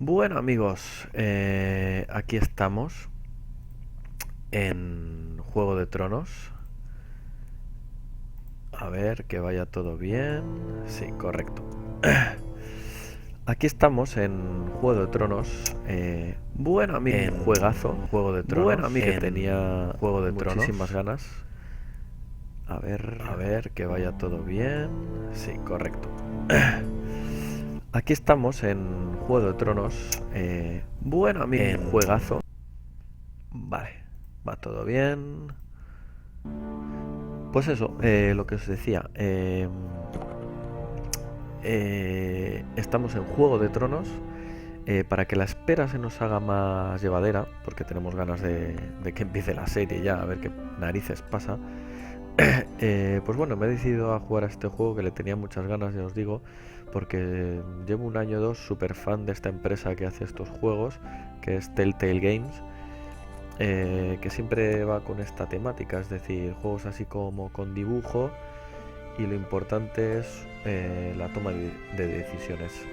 Bueno amigos, aquí estamos en Juego de Tronos. A ver, que vaya todo bien. Sí, correcto. Aquí estamos en Juego de Tronos. Bueno amigo, en juegazo, Juego de Tronos. Bueno amigo, que tenía Juego de muchísimas ganas. A ver, que vaya todo bien. Sí, correcto. Aquí estamos en Juego de Tronos. Bueno amigo, en juegazo. Vale, va todo bien. Pues eso, lo que os decía. Estamos en Juego de Tronos. Para que la espera se nos haga más llevadera, porque tenemos ganas de que empiece la serie ya, a ver qué narices pasa. Pues bueno, me he decidido a jugar a este juego que le tenía muchas ganas, ya os digo, porque llevo un año o dos súper fan de esta empresa que hace estos juegos, que es Telltale Games. Que siempre va con esta temática, es decir, juegos así como con dibujo, y lo importante es la toma de decisiones.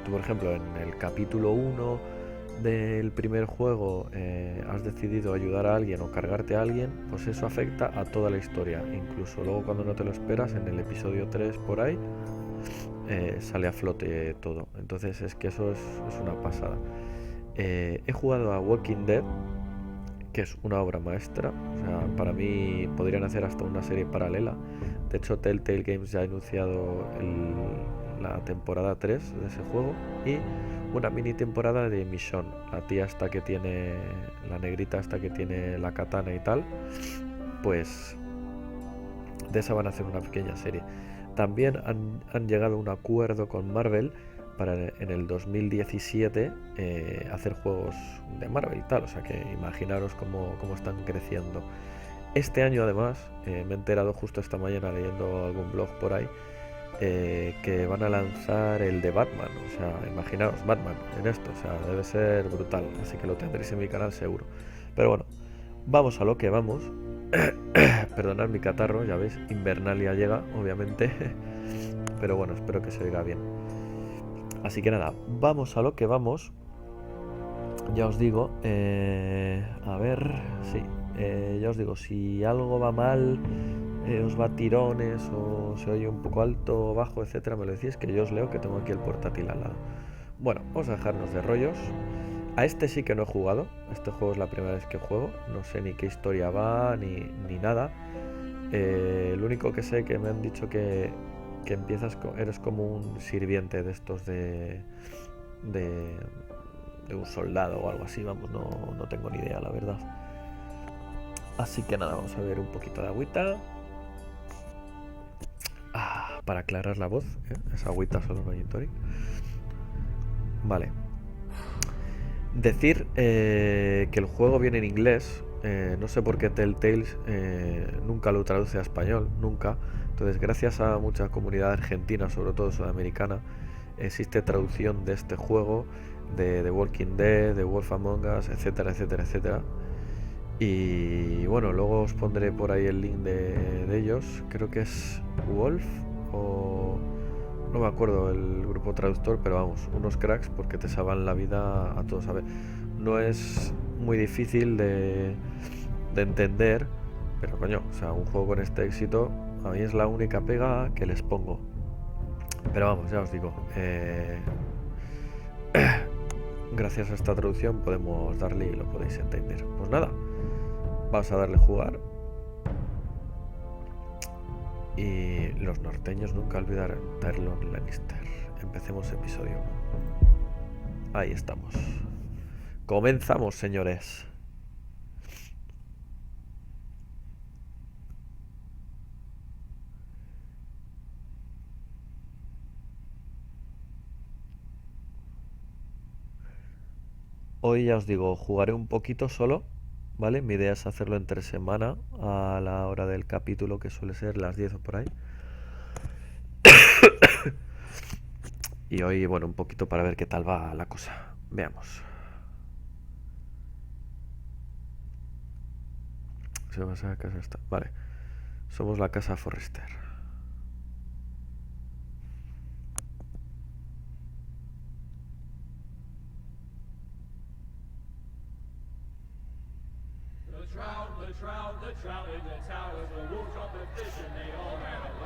Tú, por ejemplo, en el capítulo 1 del primer juego has decidido ayudar a alguien o cargarte a alguien, pues eso afecta a toda la historia. Incluso luego cuando no te lo esperas, en el episodio 3 por ahí, sale a flote todo. Entonces es que eso es una pasada. He jugado a Walking Dead, que es una obra maestra. O sea, para mí podrían hacer hasta una serie paralela. De hecho, Telltale Games ya ha anunciado la temporada 3 de ese juego y una mini temporada de Michonne, la tía hasta que tiene, la negrita hasta que tiene la katana y tal. Pues de esa van a hacer una pequeña serie. También han llegado a un acuerdo con Marvel para en el 2017 hacer juegos de Marvel y tal. O sea que imaginaros cómo están creciendo. Este año además, me he enterado justo esta mañana leyendo algún blog por ahí, que van a lanzar el de Batman. O sea, imaginaos Batman en esto. O sea, debe ser brutal. Así que lo tendréis en mi canal seguro. Pero bueno, vamos a lo que vamos. Perdonad mi catarro, ya veis, Invernalia llega, obviamente. Pero bueno, espero que se oiga bien. Así que nada, vamos a lo que vamos. Ya os digo, a ver, sí, ya os digo, si algo va mal, os va a tirones o se oye un poco alto o bajo, etcétera, me lo decís, que yo os leo, que tengo aquí el portátil al lado. Bueno, vamos a dejarnos de rollos. A este sí que no he jugado. Este juego es la primera vez que juego. No sé ni qué historia va, ni nada. Lo único que sé que me han dicho que empiezas, eres como un sirviente de estos de, de un soldado o algo así. Vamos, no tengo ni idea, la verdad. Así que nada, vamos a ver un poquito de agüita. Para aclarar la voz, esa agüita solo no hay Tori. Vale. Decir que el juego viene en inglés. No sé por qué Telltale nunca lo traduce a español, nunca. Entonces, gracias a mucha comunidad argentina, sobre todo sudamericana, existe traducción de este juego, de The Walking Dead, de Wolf Among Us, etcétera, etcétera, etcétera. Y bueno, luego os pondré por ahí el link de ellos. Creo que es Wolf o... No me acuerdo el grupo traductor, pero vamos, unos cracks porque te salvan la vida a todos. A ver, no es muy difícil de entender, pero coño, o sea, un juego con este éxito, a mí es la única pega que les pongo. Pero vamos, ya os digo, gracias a esta traducción podemos darle y lo podéis entender. Pues nada, vamos a darle jugar. Y los norteños nunca olvidaron Tyrion Lannister. Empecemos episodio 1. Ahí estamos. Comenzamos, señores. Hoy ya os digo, jugaré un poquito solo, ¿vale? Mi idea es hacerlo entre semana a la hora del capítulo, que suele ser las 10 o por ahí. Y hoy, bueno, un poquito para ver qué tal va la cosa. Veamos. Se va a la casa esta. Vale. Somos la casa Forrester.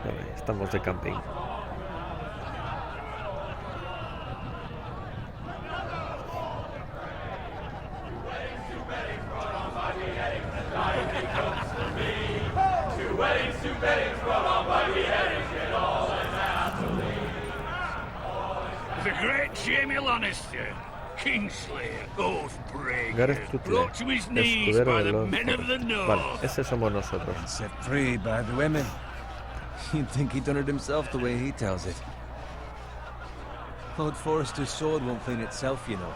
Vale, estamos de camping. The great Jamie Lannister, Kingslayer, Oathbreaker, brought to his knees escudero by de the los men of the Forrester. Vale, North. ese somos nosotros. Set free by the women. You'd think he done it himself the way he tells it. Lord Forrester's sword won't clean itself, you know.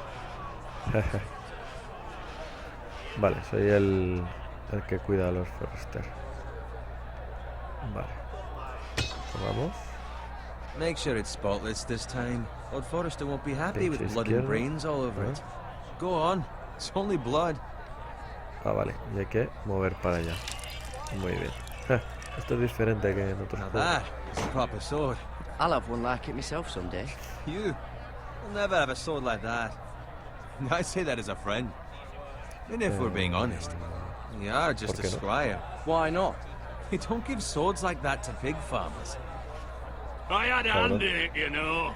Vale, soy el que cuida a los Forrester. Vale. Vamos. Make sure it's spotless this time. Lord Forrester won't be happy with blood and brains all over it. Go on. It's only blood. Ah, vale. Y hay que mover para allá. Muy bien. Esto es diferente que en otros Now juegos. that is a proper sword. I'll have one like it myself someday. You'll never have a sword like that. I say that as a friend. And if we're being honest, you are just ¿Por a qué no? squire. Why not? You don't give swords like that to pig farmers. I had a hand in it, you know.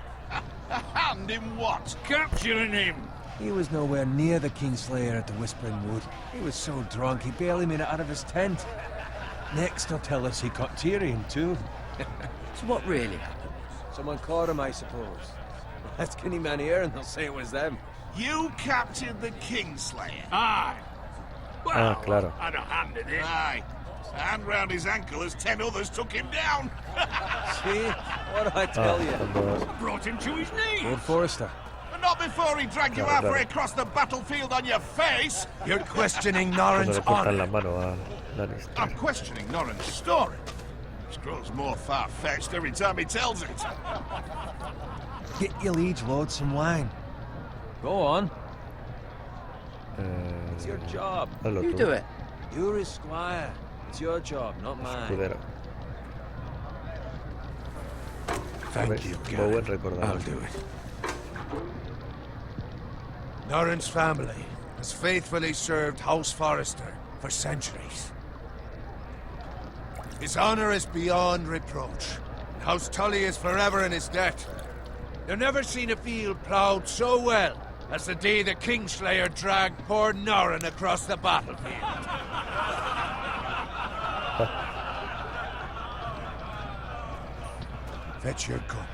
A hand in what? Capturing him. He was nowhere near the Kingslayer at the Whispering Wood. He was so drunk he barely made it out of his tent. Next he'll tell us he caught Tyrion too. So what really happened? Someone caught him, I suppose. Ask any man here and they'll say it was them. You captured the Kingslayer. Aye. Well, claro. I had a hand in it. Aye. A hand round his ankle as 10 others took him down. See? What do I tell you? Cuando... Brought him to his knees. Lord Forrester. But not before he dragged you Claro, halfway claro. across the battlefield on your face. You're questioning cuando Norrin's le cortan la honor. mano a Lannister. I'm questioning Norrin's story. It grows more far-fetched every time he tells it. Get your liege lord some wine. Go on. It's your job. Hazlo You tú, do it. You're his squire. It's your job, not mine. escudero. Thank you, Bowen Gareth. recordado. I'll do it. Norrin's family has faithfully served House Forrester for centuries. His honor is beyond reproach. House Tully is forever in his debt. You've never seen a field ploughed so well as the day the Kingslayer dragged poor Norrin across the battlefield. Fetch your cup.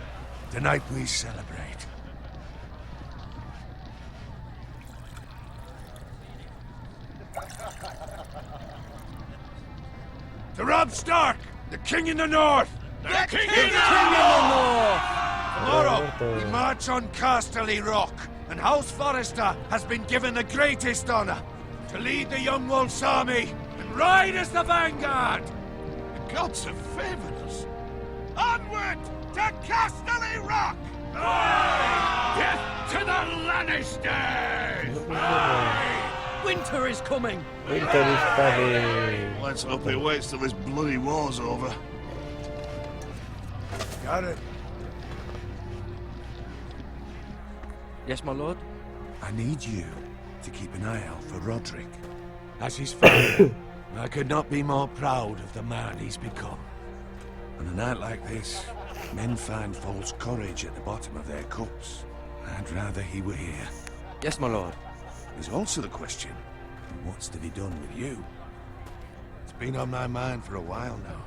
Tonight we celebrate. To Robb Stark, the King in the North! The King in Tomorrow, we march on Casterly Rock, and House Forrester has been given the greatest honor to lead the Young Wolf's army and ride as the vanguard! The gods have favored us. Onward to Casterly Rock! Death to the Lannisters! Winter is coming. Winter is coming. Let's hope he waits till this bloody war's over. Got it. Yes, my lord. I need you to keep an eye out for Roderick. As his father, I could not be more proud of the man he's become. On a night like this, men find false courage at the bottom of their cups. I'd rather he were here. Yes, my lord. There's also the question, what's to be done with you? It's been on my mind for a while now.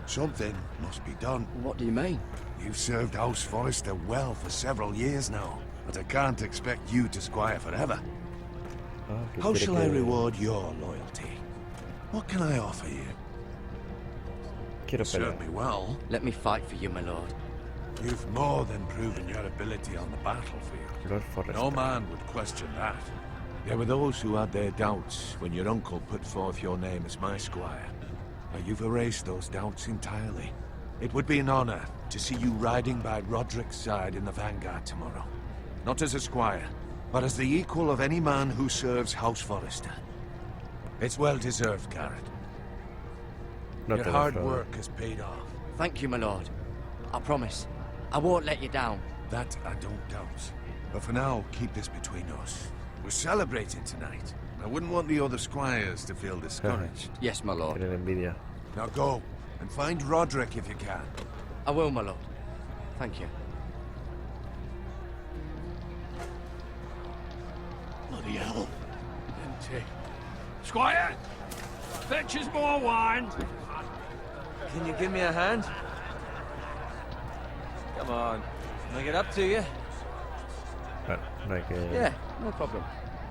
Something must be done. What do you mean? You've served House Forrester well for several years now, but I can't expect you to squire forever. Ah, que How quiere shall I que- reward your loyalty? What can I offer you? Quiero Serve pelear. me well. Let me fight for you, my lord. You've more than proven your ability on the battlefield. Lord Forrester. No man would question that. There were those who had their doubts when your uncle put forth your name as my squire. But you've erased those doubts entirely. It would be an honor to see you riding by Roderick's side in the vanguard tomorrow. Not as a squire, but as the equal of any man who serves House Forrester. It's well deserved, Garrett. No Your te hard defraudo. work has paid off. Thank you, my lord. I promise. I won't let you down. That I don't doubt. But for now, keep this between us. We're celebrating tonight. I wouldn't want the other squires to feel discouraged. Yes, my lord. Tienen envidia. Now go, and find Roderick if you can. I will, my lord. Thank you. Bloody hell. Empty. Squire! Fetch us more wine. Can you give me a hand? Come on. Can I get up to you? Claro, no hay que Yeah, no problem.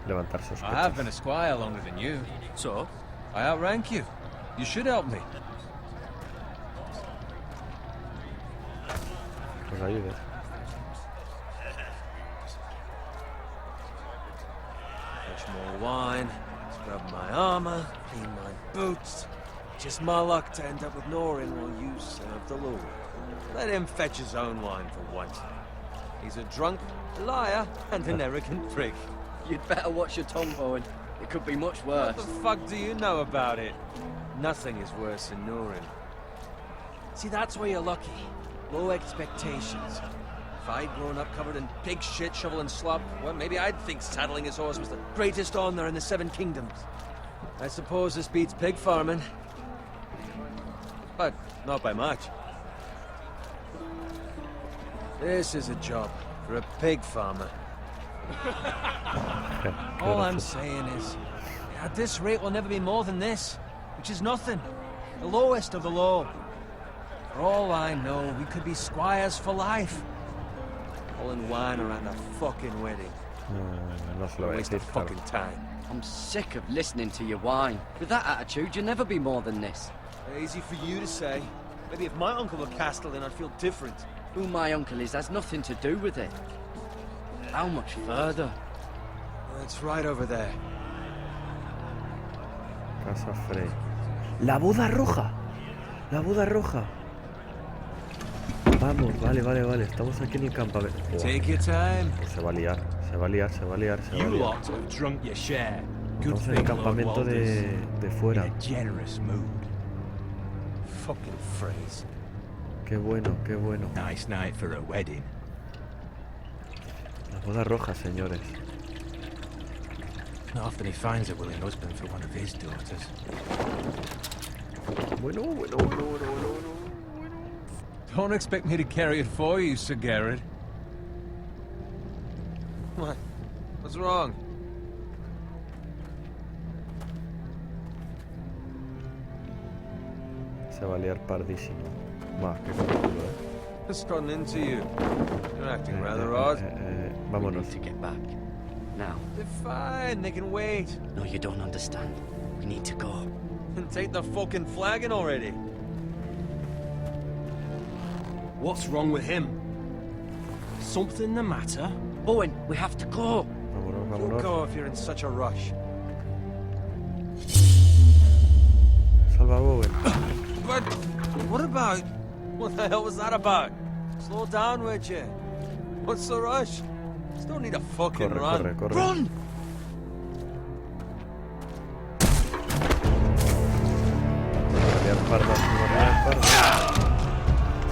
levantar I have sospechas. been a squire longer than you. So? I outrank you. You should help me. Pues ayudes. Fetch more wine, scrub my armor, clean my boots. Just my luck to end up with Norin while you serve the Lord. Let him fetch his own wine for once. He's a drunk, a liar, and an arrogant prick. You'd better watch your tongue, Bowen. It could be much worse. What the fuck do you know about it? Nothing is worse than Norin. See, that's where you're lucky. Low expectations. If I'd grown up covered in pig shit, shovel and slop, well, maybe I'd think saddling his horse was the greatest honor in the Seven Kingdoms. I suppose this beats pig farming. But not by much. This is a job for a pig farmer. All I'm saying is, at this rate we'll never be more than this, which is nothing. The lowest of the low. For all I know, we could be squires for life. Pulling wine around a fucking wedding. No se lo voy a Waste decir, of claro. fucking time. I'm sick of listening to your whine. With that attitude, you'll never be more than this. Easy for you to say. Maybe if my uncle were Castellan, I'd feel different. Who my uncle is has nothing to do with it. How much further? It's right over there. Casa Frey. ¡La boda roja! ¡La boda roja! Vamos, vale, vale, vale. Estamos aquí en el campamento. Take your time. Pues se va a liar, se va a liar, se va a liar, se va a You liar. lot have drunk your share. Good Estamos en el thing, Lord campamento Walders. de fuera. In a generous mood. Fucking phrase. Qué bueno, qué bueno. Nice night for a wedding. La boda roja, señores. Not often he finds a willing husband for one of his daughters. Bueno, bueno, bueno, bueno, bueno, bueno. Don't expect me to carry it for you, Sir Garrett. What? What's wrong? Se va a liar pardísimo. Va, qué capítulo, Just gotten into you. You're acting rather odd. We Vámonos. need to get back. Now. They're fine, they can wait. No, you don't understand. We need to go. And take the fucking flagon already. What's wrong with him? Something the matter? Bowen, we have to go. Vámonos, Don't vámonos. go if you're in such a rush. Salva a Bowen. But what about? What the hell was that about? Slow down, would you? What's the rush? Just don't need a fucking Corre, run. corre, corre. Run! Se va a liar parda, se va a liar parda.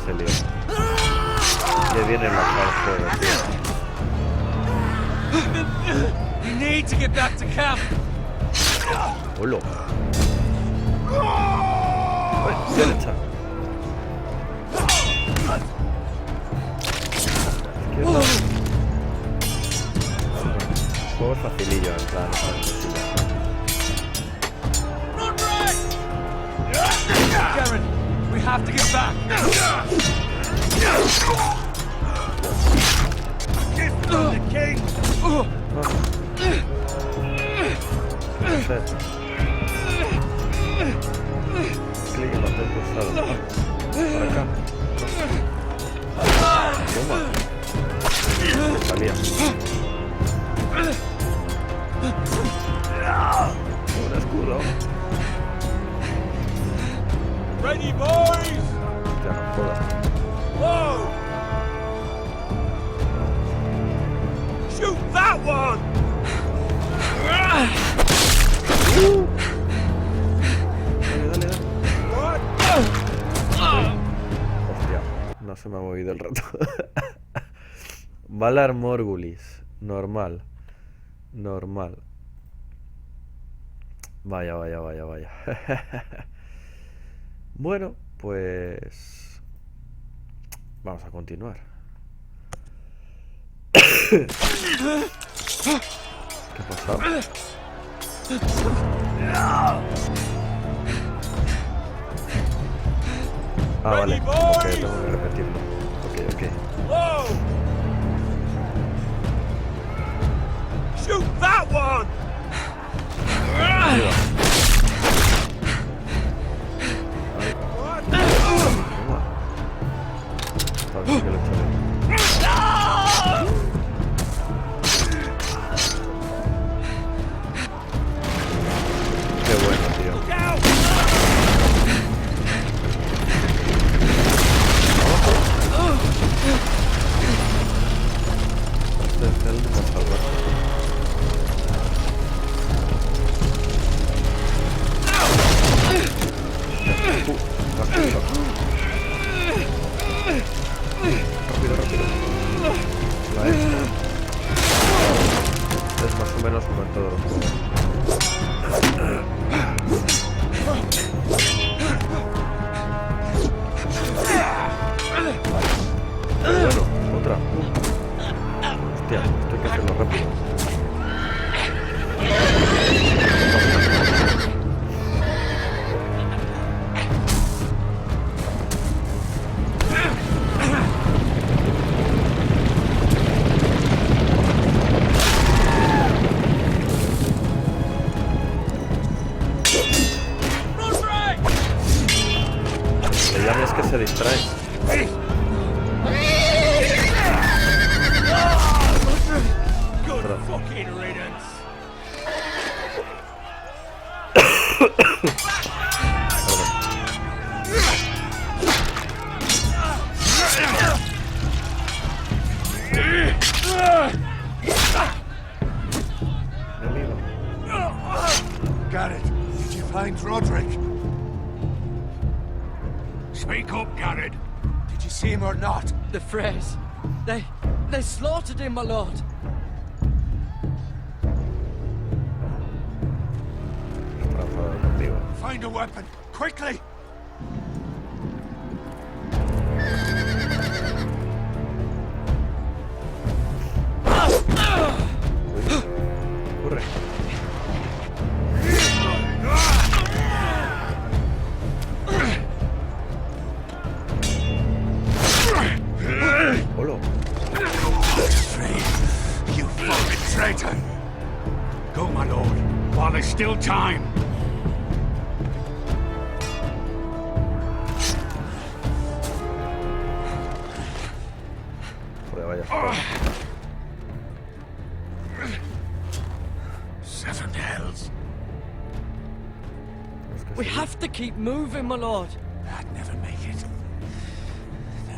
Se lió. Que viene la joder, tío. You need to get back to camp. ¡Holo! ¡Derecha! Izquierda. Juego facilillo, en plan. Run right! Garrett, we have to get back. Get from the king. Clic y mantener pulsado. Por acá. Toma. Salía. Un escudo. Ready, boys. Ya no jodas. Whoa! Shoot that one! Dale, dale, dale. Hostia, no se me ha movido el rato. Valar Morgulis. Normal. Normal. Vaya, vaya, vaya, vaya. Bueno, pues vamos a continuar. ¿Qué ha pasado? Ah, vale. Ok, tengo que repetirlo. Ok, ok. Whoa! Shoot that one! Arriba. Ahí. Venga. A ver si que lo he hecho bien. Qué bueno, tío. Este es el de salvar. Rápido, rápido. Vale. Es más o menos como en todos los juegos. Bueno, otra. Hostia, esto hay que hacerlo rápido. Le llames que se distrae. Good fucking riddance. Garrett, did you find Roderick? Speak up, Garrett. Did you see him or not? The Freys. They slaughtered him, my lord. Está enfadado contigo. Find a weapon, quickly! Corre. Hola. You fucking traitor! Go, my lord, while there's still time. Joder, vaya. Seven hells. Es que We sí. have to keep moving, my lord. I'd never make it.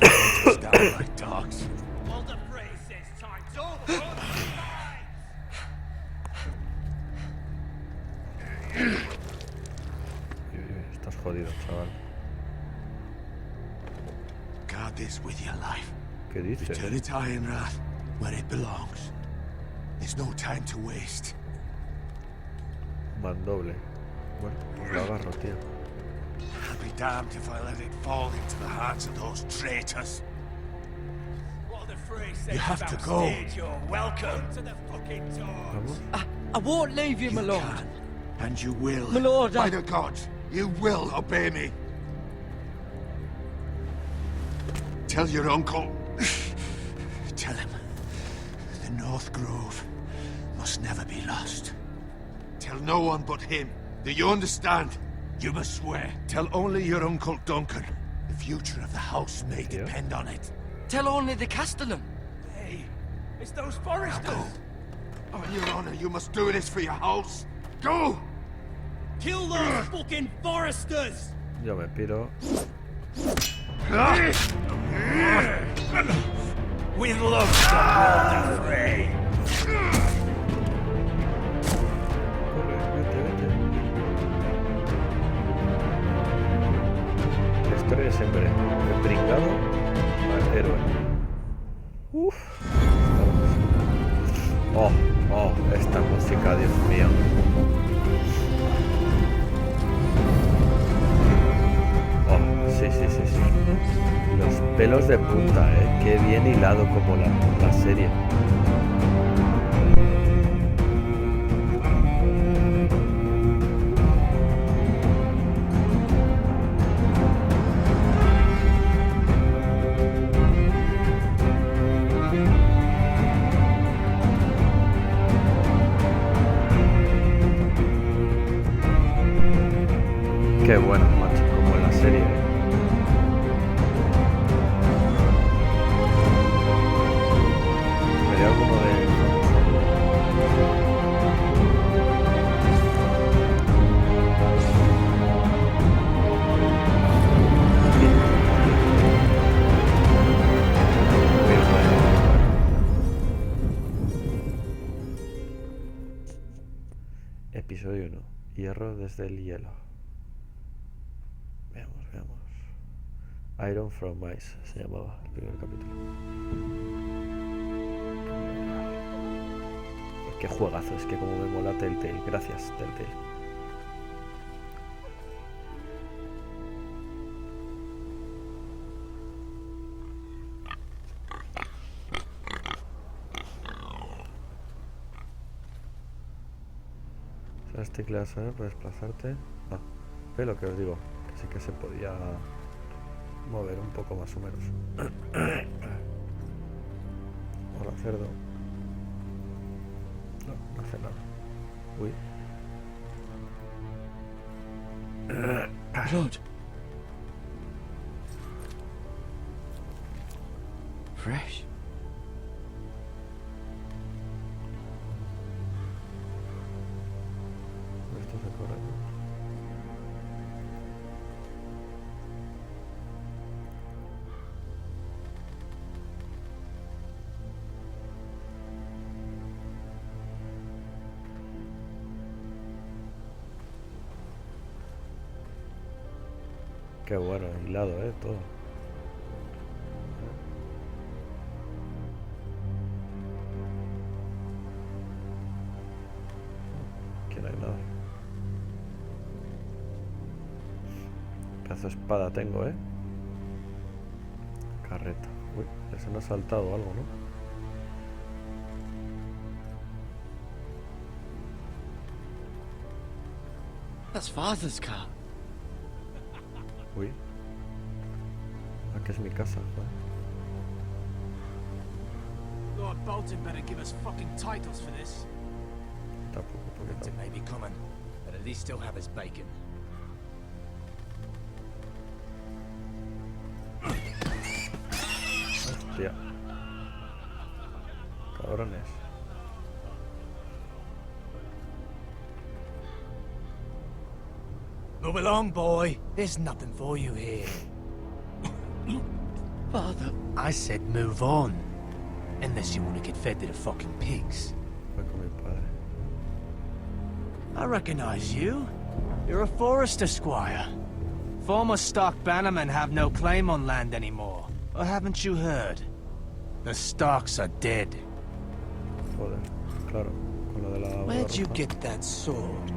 They'll hunt us down like dogs. Well, the phrase says time's over. Estás jodido, chaval. Guard this with your life. ¿Qué dices? Return it to Ironrath, where it belongs. There's no time to waste. Mandoble. Bueno, pues lo agarro, tío. I'll be damned if I let it fall into the hands of those traitors. What the phrase says You have to about go. stage, you're welcome to the fucking dogs. Vamos. I won't leave you, my lord. Can, and you will. My lord, By I... the gods, you will obey me. Tell your uncle. Tell him. The North Grove must never be lost. Tell no one but him. Do you understand? You must swear. Tell only your Uncle Duncan. The future of the house may Yeah. depend on it. Tell only the Castellan. Hey, it's those foresters. Go. On your honor, you must do this for your house. Go! Kill those fucking foresters. Yo me piro. We love the fray. Corre, vete, vete. La historia de siempre. El pringado al héroe. Uff. Oh, oh, esta música, Dios mío. Pelos de punta, qué bien hilado como la serie. Qué bueno, macho, como en la serie. Veré alguno de... Episodio 1. Hierro desde el hielo. Veamos. Iron from Ice se llamaba el primer capítulo. Qué juegazo, es que como me mola Telltale. Gracias, Telltale. Las teclas para desplazarte. Ve lo que os digo, que sí que se podía mover un poco más o menos. Hola, cerdo. No hace nada. Uy. Blood. Fresh. Esto se corre. Qué bueno, hilado, todo. Aquí no hay nada. Pedazo de espada tengo, Carreta. Uy, ya se me ha saltado algo, ¿no? That's Father's car. Uy. Aquí es mi casa, joder. Lord Bolton better give us fucking titles for this. Tampoco, porque It may be coming, but at least still have his bacon. Hostia. Cabrones. Move along, boy. There's nothing for you here. Father. I said move on. Unless you want to get fed to the fucking pigs. Voy con mi padre. I recognize you. You're a Forester squire. Former Stark bannermen have no claim on land anymore. Or haven't you heard? The Starks are dead. Joder, claro. Con lo de la Where'd you roja. get that sword?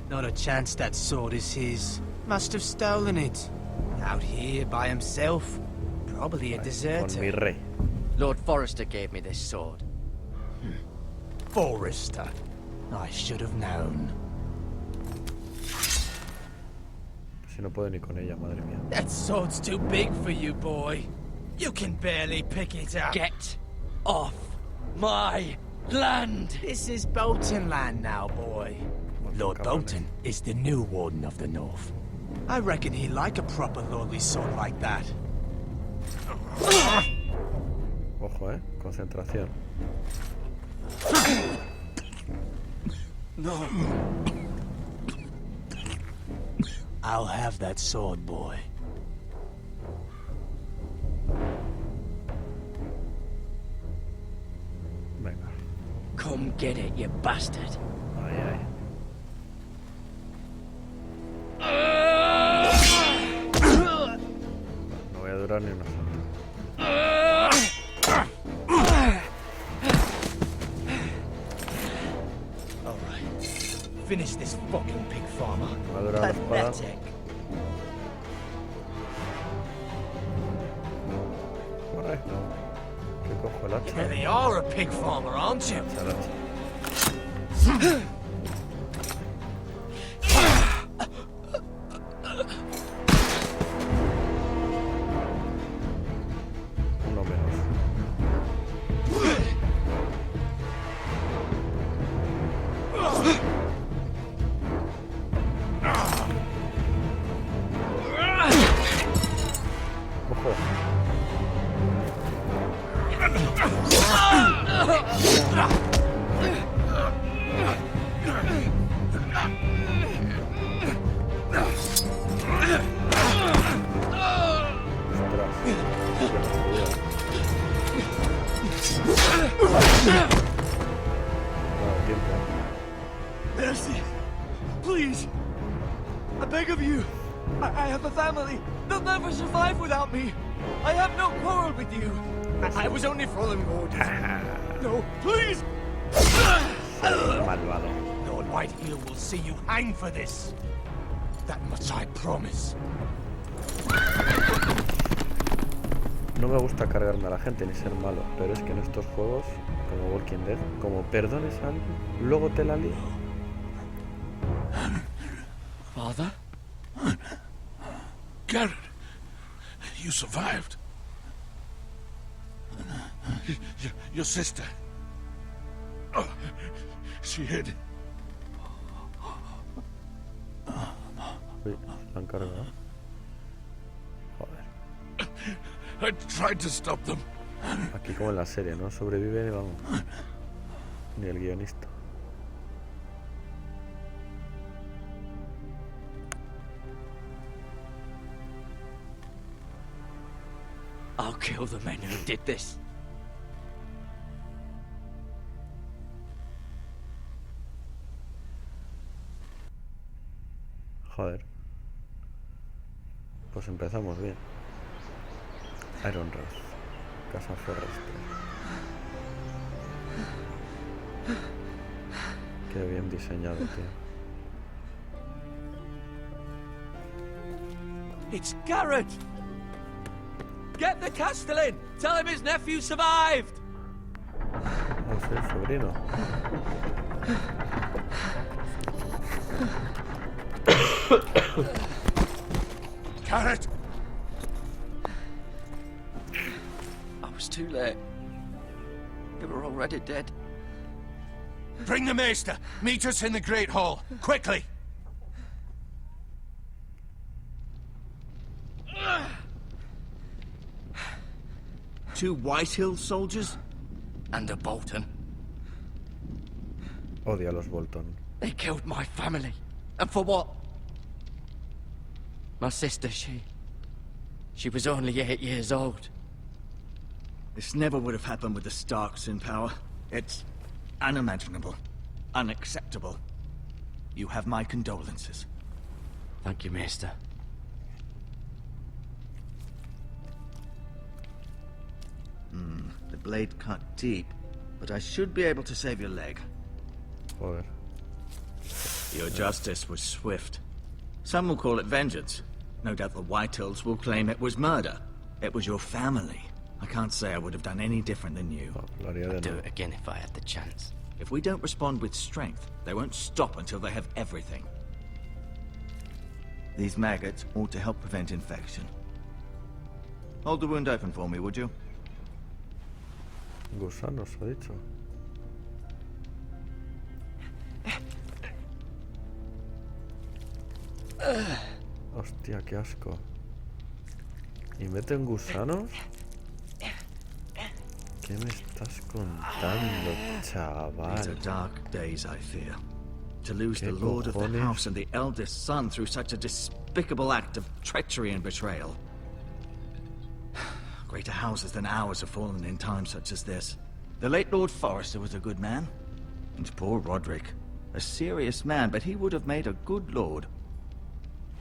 Not a chance that sword is his. Must have stolen it. Out here by himself. Probably a Con mi deserter. rey. Lord Forrester gave me this sword. Forester. I should have known. Si no puedo ni con ella, madre mía. That sword's too big for you, boy. You can barely pick it up. Get off my land! This is Bolton land now, boy. Lord Bolton is the new Warden of the North. I reckon he'd like a proper lordly sword like that. Ojo, concentración. No. I'll have that sword, boy. Venga. Come get it, you bastard. Ay, ay. No voy a durar ni una falta. All right. Finish this fucking pig farmer. Me va a durar la espada. Pathetic. ¿Qué cojo el hacha? Really are a pig farmer, aren't you? El hacha. Uno menos. Ojo. Mercy, please. I beg of you. I have a family. They'll never survive without me. I have no quarrel with you. I was only following orders. No, please. Malvado. Lord Whitehill will see you hang for this. That much I promise. No me gusta cargarme a la gente ni ser malo, pero es que en estos juegos, como Walking Dead, como perdones a alguien, luego te la lío. Father? Garrett, you survived. Your sister. Oh, she hid. Uy, la han cargado. Joder. I tried to stop them. Aquí como en la serie, no sobrevive ni vamos. Ni el guionista. I'll kill the men who did this. Joder. Pues empezamos bien. Iron Wrath. Casa Forrester. Qué bien diseñado, tío. It's Garrett! Get the Castellan! Tell him his nephew survived! No sé, el sobrino. Garrett! I was too late. They were already dead. Bring the maester. Meet us in the Great Hall. Quickly! Two Whitehill soldiers? And a Bolton. Odio a los Bolton. They killed my family. And for what? My sister, she was only 8 years old. This never would have happened with the Starks in power. It's unimaginable. Unacceptable. You have my condolences. Thank you, Maester. The blade cut deep, but I should be able to save your leg. Joder. Your justice was swift. Some will call it vengeance. No doubt the Whitehills will claim it was murder. It was your family. I can't say I would have done any different than you. No, lo haría de I'd do nuevo. it again if I had the chance. If we don't respond with strength, they won't stop until they have everything. These maggots ought to help prevent infection. Hold the wound open for me, would you? Gusanos, ha dicho. Hostia, qué asco. ¿Y meten gusanos? ¿Qué me estás contando, These chaval? are dark days, I fear. To lose ¿Qué the lord of the cojones? house and the eldest son through such a despicable act of treachery and betrayal. Greater houses than ours have fallen in times such as this. The late Lord Forrester was a good man. And poor Roderick. A serious man, but he would have made a good lord.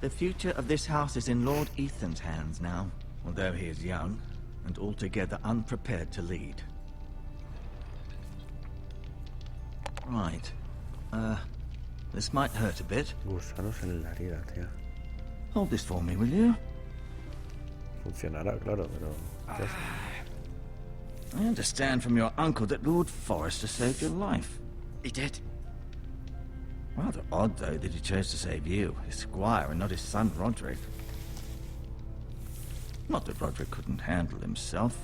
The future of this house is in Lord Ethan's hands now, although he is young and altogether unprepared to lead. Right. This might hurt a bit. Gusanos en la herida, tía. Hold this for me, will you? Funcionará, claro, pero... ¿qué haces? I understand from your uncle that Lord Forrester saved your life. He did. Rather odd, though, that he chose to save you, his squire, and not his son Roderick. Not that Roderick couldn't handle himself.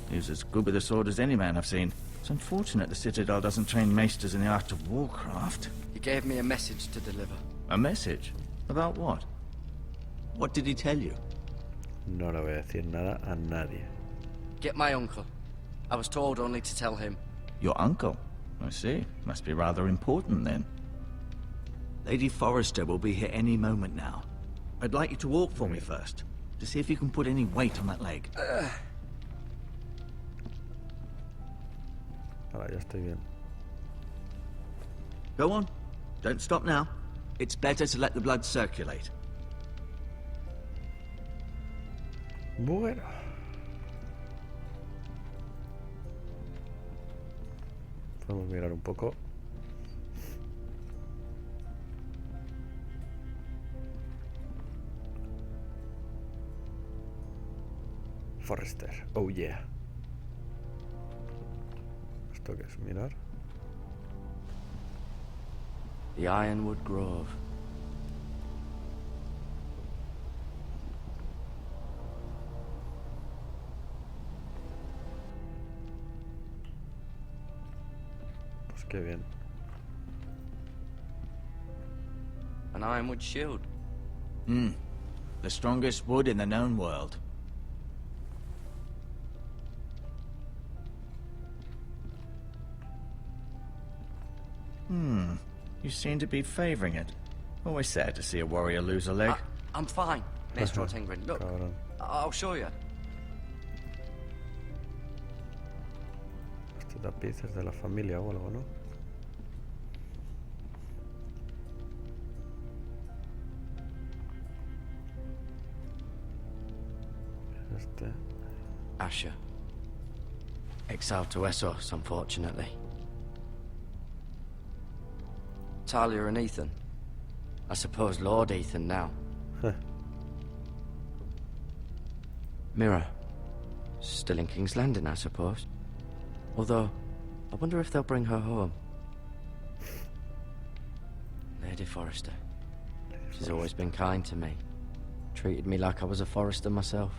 He was as good with a sword as any man I've seen. It's unfortunate the Citadel doesn't train maesters in the art of warcraft. He gave me a message to deliver. A message? About what? What did he tell you? No le voy a decir nada a nadie. Get my uncle. I was told only to tell him. Your uncle? I see. Must be rather important, then. Lady Forrester will be here any moment now. I'd like you to walk for me first, to see if you can put any weight on that leg. Ahora ya estoy bien. Go on. Don't stop now. It's better to let the blood circulate. Bueno. Podemos mirar un poco. Forrester, oh yeah. ¿Esto qué es? Mirar. The Ironwood Grove. Pues qué bien. An ironwood shield. The strongest wood in the known world. You seem to be favoring it. Always sad to see a warrior lose a leg. I'm fine, Maestro Tingrin. Look, Cabrón. I'll show you. Este tapiz es de la familia o algo, ¿no? Este. Asher. Exiled to Essos, unfortunately. Talia and Ethan. I suppose Lord Ethan now. Mira. Still in King's Landing, I suppose. Although, I wonder if they'll bring her home. Lady Forrester. She's always been kind to me. Treated me like I was a Forrester myself.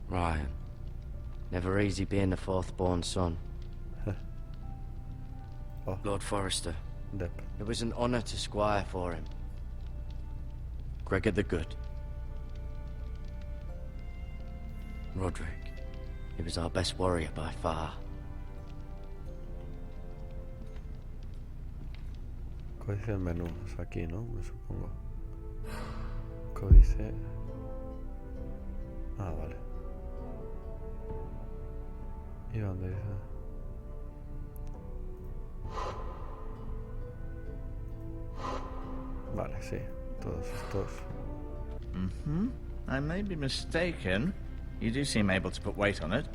Ryan. Never easy being the fourth-born son. Oh. Lord Forrester. Depp. It was an honor to squire for him. Gregor the Good. Roderick. He was our best warrior by far. Códice del menú, es aquí, ¿no? Me supongo. Códice... Ah, vale. ¿Y dónde dice? Vale, sí. Todos estos. I may be mistaken. You do seem able to put weight on it.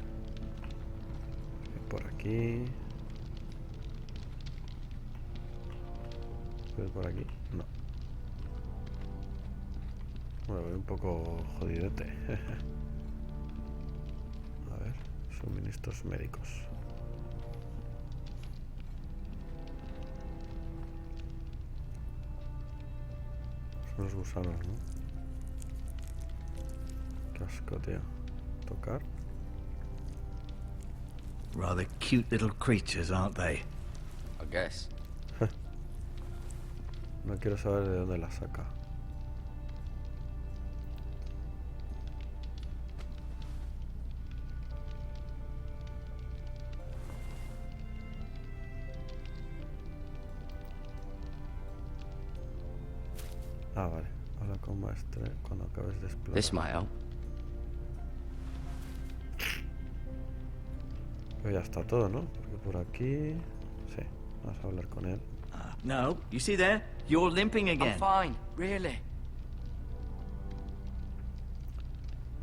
Por aquí. ¿Puedo por aquí? No. Bueno, voy un poco jodidete. A ver, suministros médicos. Son los gusanos, ¿no? Qué asco, tío. Tocar. Rather cute little creatures, aren't they? I guess. No quiero saber de dónde la saca. Ah, vale. Habla con maestre cuando acabes de explorar. This might help. Pero ya está todo, ¿no? Porque por aquí... Sí, vamos a hablar con él. No, you see there? You're limping again. I'm fine, really.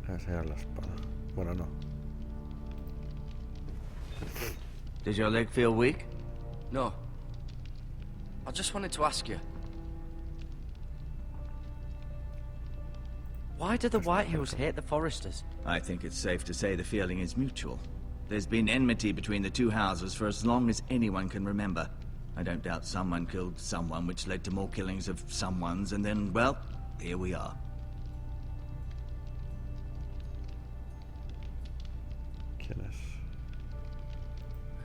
Voy a enseñar la espada. Bueno, no. Does your leg feel weak? No. I just wanted to ask you. Why do the Whitehills hate the Foresters? I think it's safe to say the feeling is mutual. There's been enmity between the two houses for as long as anyone can remember. I don't doubt someone killed someone, which led to more killings of someones, and then, well, here we are. ¿Quién es?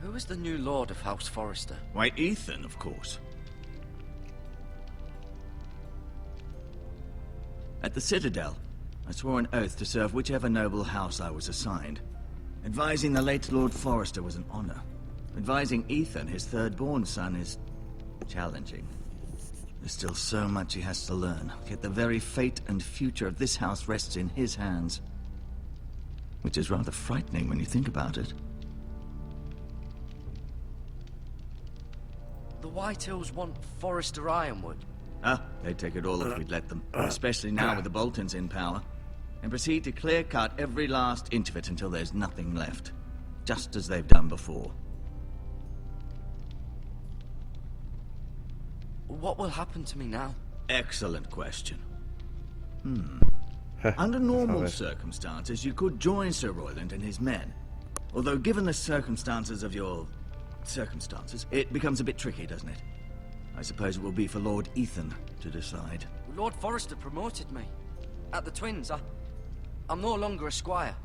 Who is the new Lord of House Forrester? Why, Ethan, of course. At the Citadel, I swore an oath to serve whichever noble house I was assigned. Advising the late Lord Forrester was an honor. Advising Ethan, his third-born son, is challenging. There's still so much he has to learn, yet the very fate and future of this house rests in his hands. Which is rather frightening when you think about it. The Whitehills want Forrester Ironwood. Ah, they'd take it all if we'd let them, especially now with the Boltons in power, and proceed to clear-cut every last inch of it until there's nothing left, just as they've done before. What will happen to me now? Excellent question. Under normal circumstances, you could join Sir Royland and his men. Although, given the circumstances of your circumstances, it becomes a bit tricky, doesn't it? I suppose it will be for Lord Ethan to decide. Lord Forrester promoted me. At the Twins, I'm no longer a squire,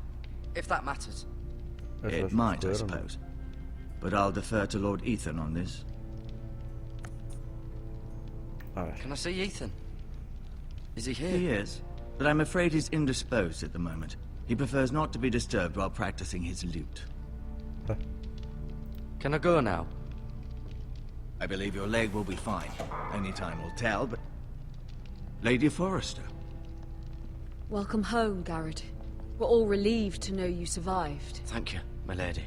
if that matters. It might, I suppose. But I'll defer to Lord Ethan on this. Can I see Ethan? Is he here? He is, but I'm afraid he's indisposed at the moment. He prefers not to be disturbed while practicing his lute. Can I go now? I believe your leg will be fine. Only time will tell, but... Lady Forrester. Welcome home, Garrett. We're all relieved to know you survived. Thank you, my lady.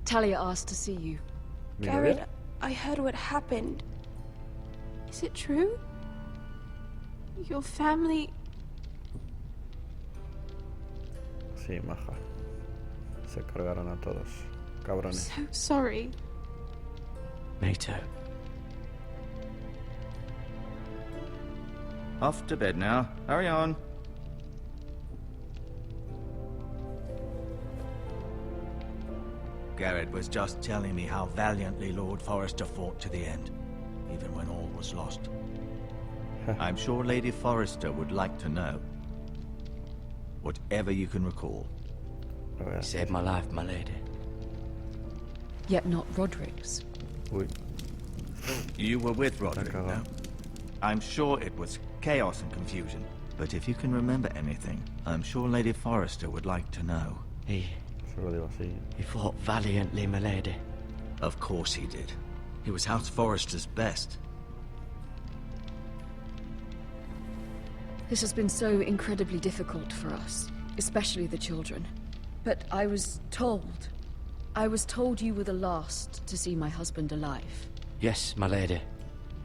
Talia asked to see you. Garrett, I heard what happened. Is it true? Your family... Sí, maja. Se cargaron a todos. Cabrones. So sorry. Me too. Off to bed now. Hurry on. Garrett was just telling me how valiantly Lord Forrester fought to the end, even when all was lost. I'm sure Lady Forrester would like to know. Whatever you can recall. You saved my life, my lady. Yet not Roderick's. Uy. You were with Roderick, no? I'm sure it was chaos and confusion. But if you can remember anything, I'm sure Lady Forrester would like to know. He fought valiantly, my lady. Of course he did. He was House Forrester's best. This has been so incredibly difficult for us, especially the children. But I was told you were the last to see my husband alive. Yes, my lady.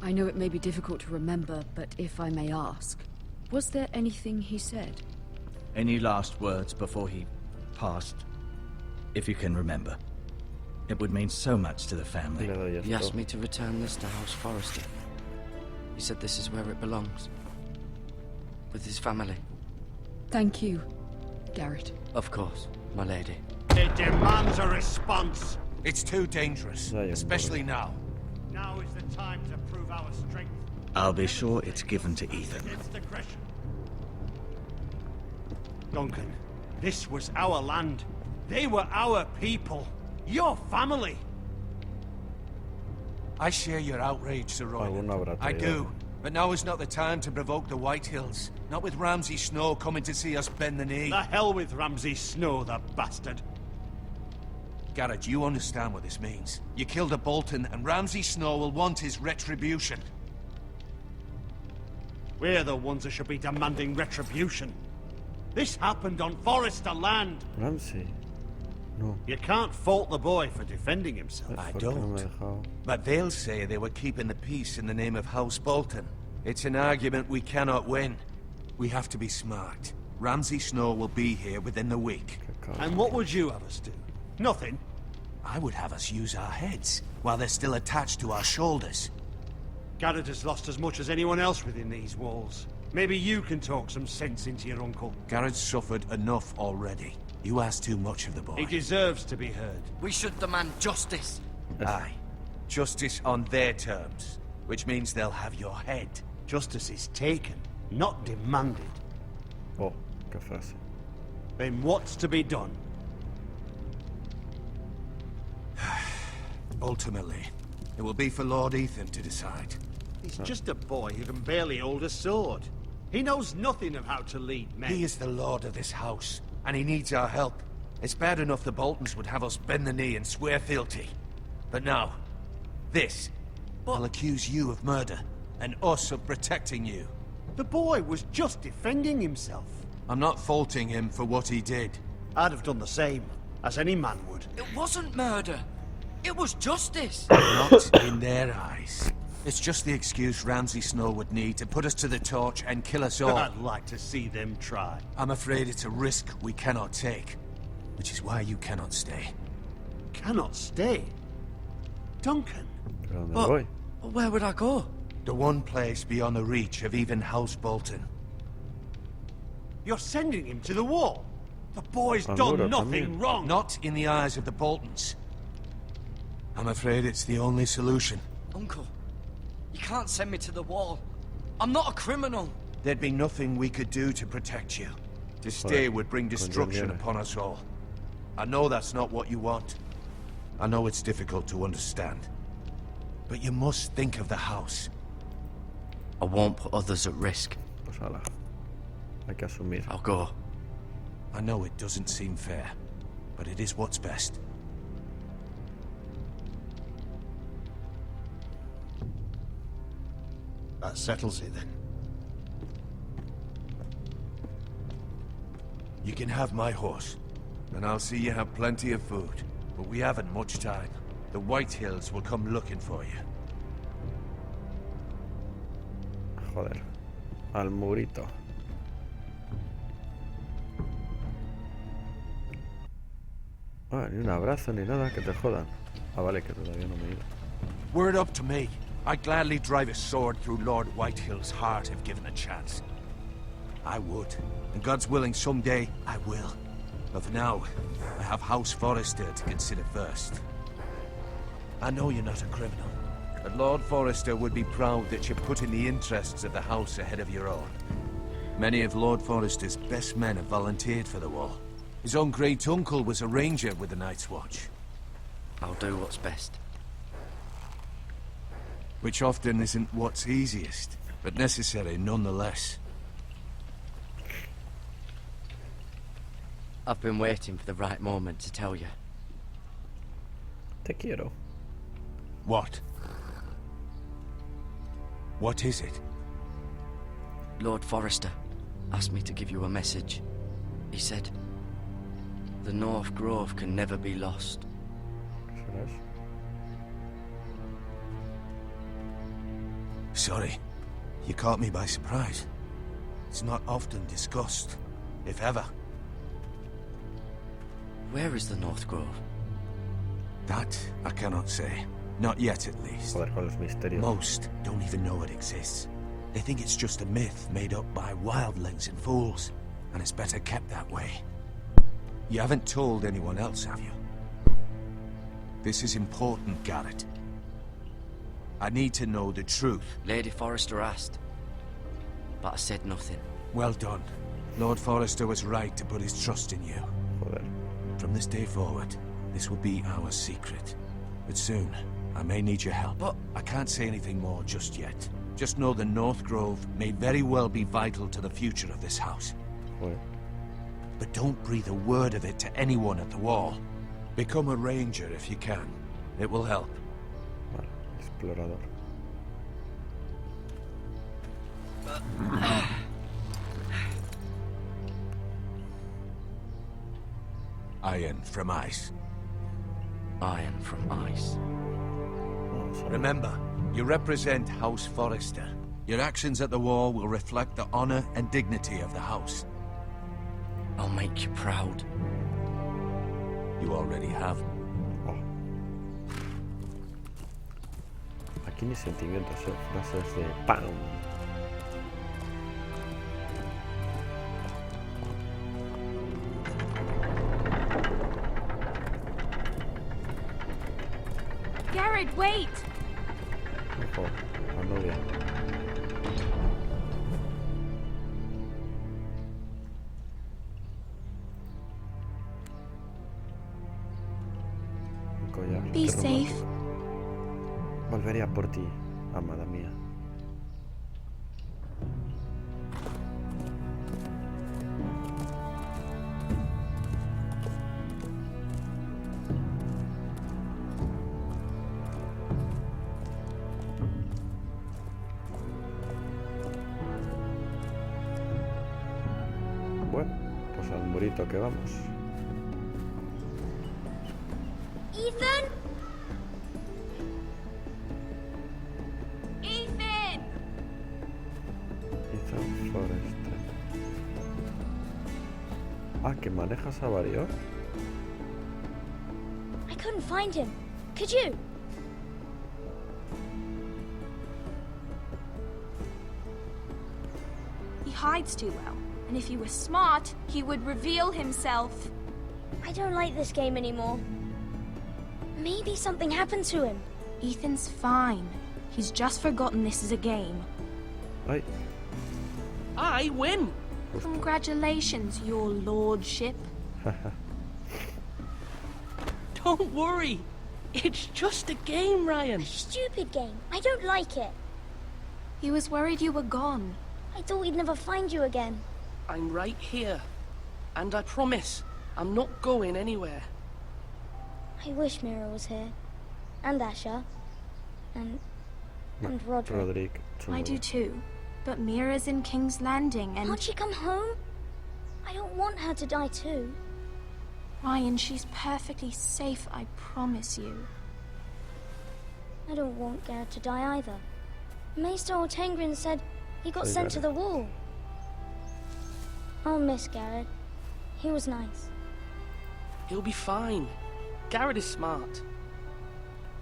I know it may be difficult to remember, but if I may ask, was there anything he said? Any last words before he passed? If you can remember. It would mean so much to the family. He asked me to return this to House Forrester. He said this is where it belongs. With his family. Thank you, Garrett. Of course, my lady. It demands a response. It's too dangerous, especially now. Now is the time to prove our strength. I'll be sure it's given to Ethan. Against aggression. Duncan, this was our land. They were our people. Your family. I share your outrage, Sir Royland. I do. But now is not the time to provoke the Whitehills. Not with Ramsay Snow coming to see us bend the knee. The hell with Ramsay Snow, the bastard. Garrett, you understand what this means. You killed a Bolton, and Ramsay Snow will want his retribution. We're the ones that should be demanding retribution. This happened on Forrester land. Ramsay. No. You can't fault the boy for defending himself. I don't. But they'll say they were keeping the peace in the name of House Bolton. It's an argument we cannot win. We have to be smart. Ramsay Snow will be here within the week. And what would you have us do? Nothing. I would have us use our heads while they're still attached to our shoulders. Garrett has lost as much as anyone else within these walls. Maybe you can talk some sense into your uncle. Garrett's suffered enough already. You ask too much of the boy. He deserves to be heard. We should demand justice. Aye. Justice on their terms, which means they'll have your head. Justice is taken, not demanded. Oh, qué frase. Then what's to be done? Ultimately, it will be for Lord Ethan to decide. He's just a boy who can barely hold a sword. He knows nothing of how to lead men. He is the lord of this house, and he needs our help. It's bad enough the Boltons would have us bend the knee and swear fealty. But now, this. I'll accuse you of murder, and us of protecting you. The boy was just defending himself. I'm not faulting him for what he did. I'd have done the same, as any man would. It wasn't murder. It was justice. Not in their eyes. It's just the excuse Ramsay Snow would need to put us to the torch and kill us all. I'd like to see them try. I'm afraid it's a risk we cannot take, which is why you cannot stay. Cannot stay? Duncan? ¿Pero dónde But voy? where would I go? The one place beyond the reach of even House Bolton. You're sending him to the wall? The boy's Al done muro nothing también. wrong. Not in the eyes of the Boltons. I'm afraid it's the only solution. Uncle, you can't send me to the wall. I'm not a criminal. There'd be nothing we could do to protect you. To stay would bring destruction upon us all. I know that's not what you want. I know it's difficult to understand. But you must think of the house. I won't put others at risk. Pues ala. Hay que asumir. I'll go. I know it doesn't seem fair, but it is what's best. That settles it then. You can have my horse, and I'll see you have plenty of food. But we haven't much time. The White Hills will come looking for you. Joder. Al murito. Ah, ni un abrazo ni nada, que te jodan. Ah, vale, que todavía no me he ido. Were it up to me, I'd gladly drive a sword through Lord Whitehill's heart if given a chance. I would. And God's willing, someday I will. But for now, I have House Forrester to consider first. I know you're not a criminal, but Lord Forrester would be proud that you're putting the interests of the house ahead of your own. Many of Lord Forrester's best men have volunteered for the wall. His own great-uncle was a ranger with the Night's Watch. I'll do what's best. Which often isn't what's easiest, but necessary nonetheless. I've been waiting for the right moment to tell you. Te quiero. What? What is it? Lord Forrester asked me to give you a message. He said, the North Grove can never be lost. ¿Serás? Sorry. You caught me by surprise. It's not often discussed, if ever. Where is the North Grove? That I cannot say. Not yet, at least. Joder, con los misterios. Most don't even know it exists. They think it's just a myth made up by wildlings and fools, and it's better kept that way. You haven't told anyone else, have you? This is important, Garrett. I need to know the truth. Lady Forrester asked, but I said nothing. Well done. Lord Forrester was right to put his trust in you. Joder. From this day forward, this will be our secret. But soon, I may need your help. But I can't say anything more just yet. Just know the North Grove may very well be vital to the future of this house. Joder. But don't breathe a word of it to anyone at the wall. Become a ranger if you can. It will help. Vale, explorador. Iron from ice. Iron from ice. Oh, sorry. Remember, you represent House Forrester. Your actions at the wall will reflect the honor and dignity of the house. I'll make you proud. You already have. Oh. Aquí ni sentimientos, frases de ¡pam! Garrett, wait! Ojo, la novia. Un collar. Be Qué safe. romántico. Volvería por ti, amada mía. Bueno, pues al murito que vamos. Ethan? Ethan! Ethan Forrester. Ah, que manejas a varios. I couldn't find him. Could you? He hides too well, and if he were smart, he would reveal himself. I don't like this game anymore. Maybe something happened to him. Ethan's fine. He's just forgotten this is a game. Ay, I win! Congratulations, your lordship. Don't worry. It's just a game, Ryan. Stupid game. I don't like it. He was worried you were gone. I thought we'd never find you again. I'm right here. And I promise, I'm not going anywhere. I wish Mira was here. And Asher. And Roderick. Roderick. I do too. But Mira's in King's Landing and... Can't she come home? I don't want her to die too. Ryan, she's perfectly safe, I promise you. I don't want Garrett to die either. Maester Ortengrin said he got sent to the wall. I'll miss Garrett. He was nice. He'll be fine. Garrett is smart.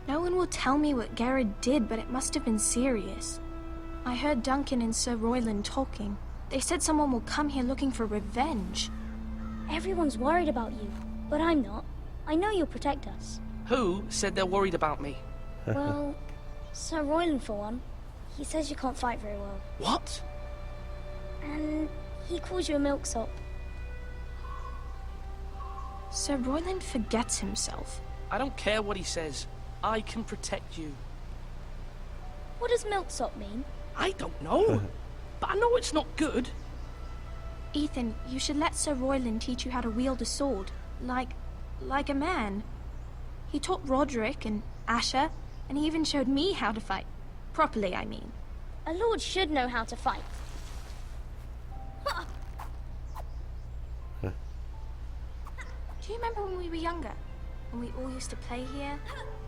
No one will tell me what Garrett did, but it must have been serious. I heard Duncan and Sir Royland talking. They said someone will come here looking for revenge. Everyone's worried about you, but I'm not. I know you'll protect us. Who said they're worried about me? Well, Sir Royland for one. He says you can't fight very well. What? And he calls you a milksop. Sir Royland forgets himself. I don't care what he says. I can protect you. What does milksop mean? I don't know. But I know it's not good. Ethan, you should let Sir Royland teach you how to wield a sword. Like a man. He taught Roderick and Asher, and he even showed me how to fight. Properly, I mean. A lord should know how to fight. Do you remember when we were younger? When we all used to play here?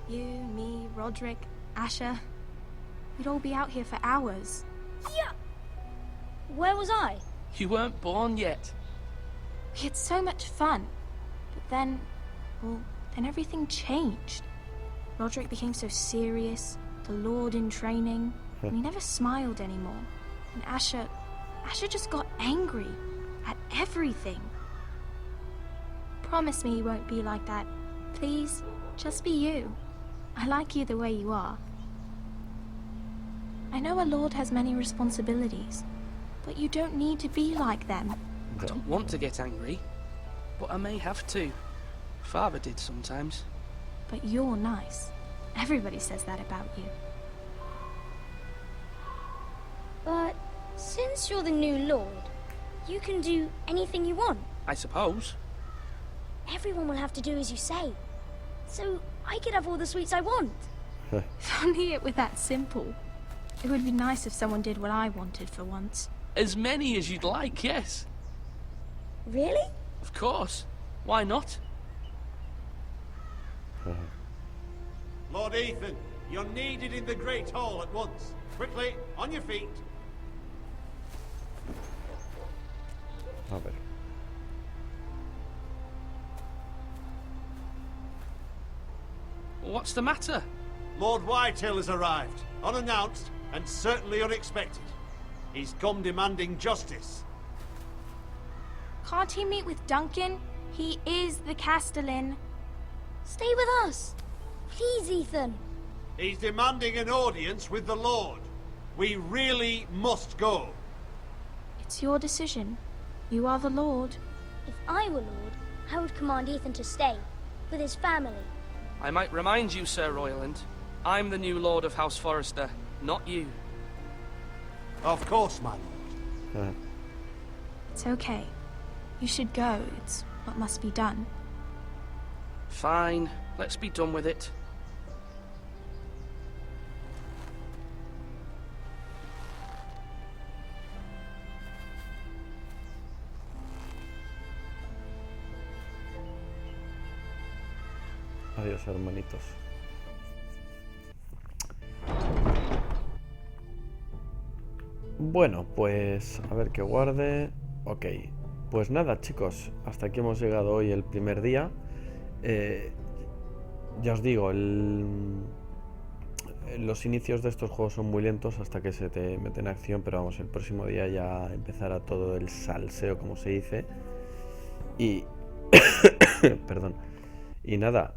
You, me, Roderick, Asher. We'd all be out here for hours. Yeah. Where was I? You weren't born yet. We had so much fun. But then, well, then everything changed. Roderick became so serious, the Lord in training, and he never smiled anymore. And Asher just got angry at everything. Promise me you won't be like that. Please, just be you. I like you the way you are. I know a lord has many responsibilities, but you don't need to be like them. I don't want to get angry, but I may have to. Father did sometimes. But you're nice. Everybody says that about you. But since you're the new lord, you can do anything you want. I suppose. Everyone will have to do as you say. So I could have all the sweets I want. If only it were that simple. It would be nice if someone did what I wanted for once. As many as you'd like, yes. Really? Of course. Why not? Lord Ethan, you're needed in the Great Hall at once. Quickly, on your feet. A ver. What's the matter? Lord Whitehill has arrived. Unannounced and certainly unexpected. He's come demanding justice. Can't he meet with Duncan? He is the Castellan. Stay with us. Please, Ethan. He's demanding an audience with the Lord. We really must go. It's your decision. You are the Lord. If I were Lord, I would command Ethan to stay, with his family. I might remind you, Sir Royland, I'm the new Lord of House Forrester, not you. Of course, my lord. It's okay. You should go. It's what must be done. Fine, let's be done with it. Adiós, hermanitos. Bueno, pues a ver que guarde. Ok, pues nada, chicos, hasta aquí hemos llegado hoy el primer día. Ya os digo, los inicios de estos juegos son muy lentos hasta que se te mete en acción, pero vamos, el próximo día ya empezará todo el salseo, como se dice. Y perdón. Y nada,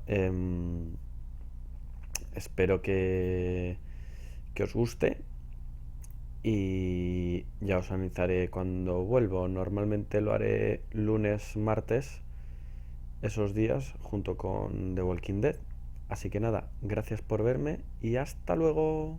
espero que os guste y ya os avisaré cuando vuelvo. Normalmente lo haré lunes, martes, esos días, junto con The Walking Dead. Así que nada, gracias por verme y hasta luego.